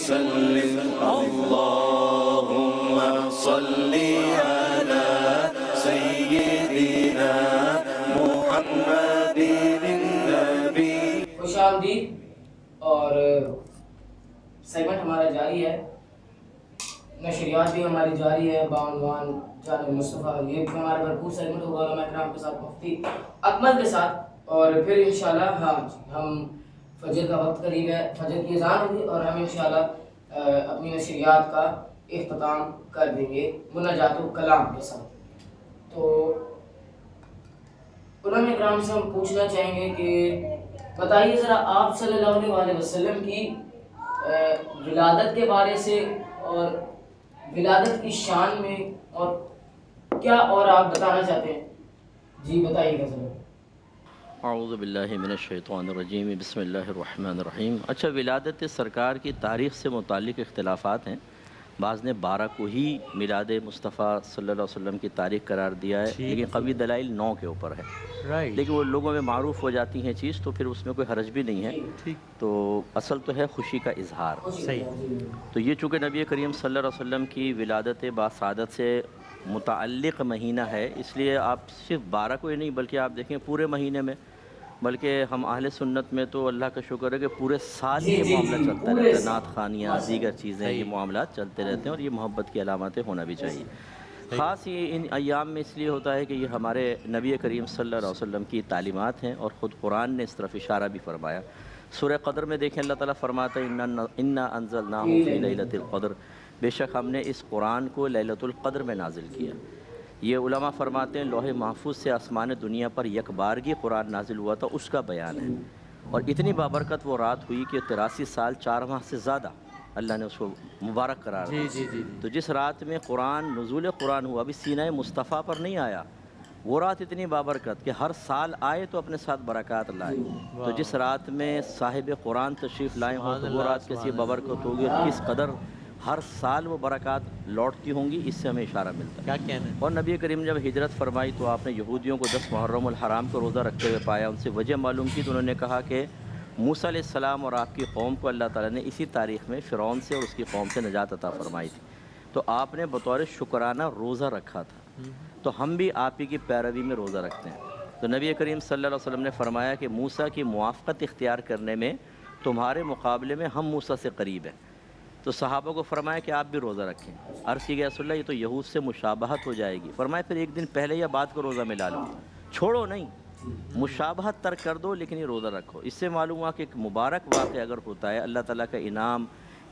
وسلم اللهم صل على سيدنا محمد النبي. خوش آمدید. اور سیگمنٹ ہمارا جاری ہے، نشریات بھی ہماری جاری ہے بعنوان جانب مصطفیٰ. یہ بھی ہمارا بھرپور سیگمنٹ ہوگا علماء کرام کے ساتھ، مفتی اکمل کے ساتھ. اور پھر انشاءاللہ ہم فجر کا وقت قریب ہے، فجر کی اذان ہوگی اور ہم انشاءاللہ اپنی نشریات کا اختتام کر دیں گے مناجات و کلام کے ساتھ. تو علماء کرام سے ہم پوچھنا چاہیں گے کہ بتائیے ذرا آپ صلی اللہ علیہ وسلم کی ولادت کے بارے سے اور ولادت کی شان میں اور کیا اور آپ بتانا چاہتے ہیں. جی بتائیے گا ذرا. اعوذ باللہ من الشیطان الرجیم بسم اللہ الرحمن الرحیم. اچھا، ولادت سرکار کی تاریخ سے متعلق اختلافات ہیں. بعض نے 12 کو ہی میلاد مصطفیٰ صلی اللہ علیہ وسلم کی تاریخ قرار دیا ہے، لیکن قوی دلائل 9 کے اوپر ہے. لیکن وہ لوگوں میں معروف ہو جاتی ہیں چیز تو پھر اس میں کوئی حرج بھی نہیں ہے. تو اصل تو ہے خوشی کا اظہار. تو یہ چونکہ نبی کریم صلی اللہ علیہ وسلم کی ولادت باسعادت سے متعلق مہینہ ہے، اس لیے آپ صرف 12 کو ہی نہیں بلکہ آپ دیکھیں پورے مہینے میں، بلکہ ہم اہل سنت میں تو اللہ کا شکر ہے کہ پورے سال یہ معاملہ چلتا رہتا ہے. نعت خوانیاں، دیگر چیزیں، یہ معاملات چلتے رہتے ہیں اور یہ محبت کی علامتیں ہونا بھی چاہیے. خاص یہ ان ایام میں اس لیے ہوتا ہے کہ یہ ہمارے نبی کریم صلی اللہ علیہ وسلم کی تعلیمات ہیں اور خود قرآن نے اس طرف اشارہ بھی فرمایا. سورہ قدر میں دیکھیں اللہ تعالیٰ فرماتا ہے انا انزلناہ فی لیلۃ القدر، بے شک ہم نے اس قرآن کو لیلۃ القدر میں نازل کیا. یہ علماء فرماتے ہیں لوح محفوظ سے آسمان دنیا پر یک بارگی قرآن نازل ہوا تھا، اس کا بیان ہے. اور اتنی بابرکت وہ رات ہوئی کہ 83 سال 4 ماہ سے زیادہ اللہ نے اس کو مبارک قرار دیا. تو جس رات میں نزول قرآن ہوا، ابھی سینہ مصطفیٰ پر نہیں آیا، وہ رات اتنی بابرکت کہ ہر سال آئے تو اپنے ساتھ برکات لائے. تو جس رات میں صاحب قرآن تشریف لائے ہوں تو وہ رات کیسی بابرکت ہوگی اور کس قدر ہر سال وہ برکات لوٹتی ہوں گی، اس سے ہمیں اشارہ ملتا ہے. کیا کہنا ہے. اور نبی کریم جب ہجرت فرمائی تو آپ نے یہودیوں کو 10 محرم الحرام کو روزہ رکھتے ہوئے پایا. ان سے وجہ معلوم کی تو انہوں نے کہا کہ موسیٰ علیہ السلام اور آپ کی قوم کو اللہ تعالیٰ نے اسی تاریخ میں فرعون سے اور اس کی قوم سے نجات عطا فرمائی تھی، تو آپ نے بطور شکرانہ روزہ رکھا تھا. تو ہم بھی آپ ہی کی پیروی میں روزہ رکھتے ہیں. تو نبی کریم صلی اللہ علیہ وسلم نے فرمایا کہ موسیٰ کی موافقت اختیار کرنے میں تمہارے مقابلے میں ہم موسیٰ سے قریب ہیں. تو صحابہ کو فرمایا کہ آپ بھی روزہ رکھیں. عرض کی گئی رسول اللہ یہ تو یہود سے مشابہت ہو جائے گی. فرمایا پھر ایک دن پہلے یا بعد کو روزہ ملا لو، چھوڑو نہیں، مشابہت ترک کر دو لیکن یہ روزہ رکھو. اس سے معلوم ہوا کہ ایک مبارک واقعہ اگر ہوتا ہے، اللہ تعالیٰ کا انعام،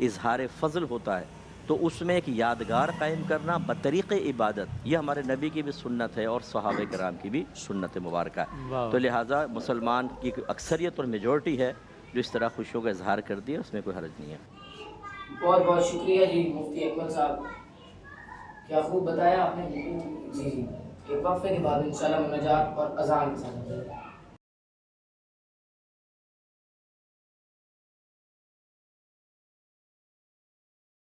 اظہار فضل ہوتا ہے، تو اس میں ایک یادگار قائم کرنا بطریق عبادت، یہ ہمارے نبی کی بھی سنت ہے اور صحابہ کرام کی بھی سنت مبارکہ ہے. تو لہٰذا مسلمان کی اکثریت اور میجورٹی ہے جو اس طرح خوشیوں کا اظہار کرتی ہے، اس میں کوئی حرج نہیں ہے. بہت بہت شکریہ جی مفتی اکمل صاحب، کیا خوب بتایا آپ نے. جی ایک وقفے کے بعد انشاءاللہ مناجات اور اذان کے ساتھ.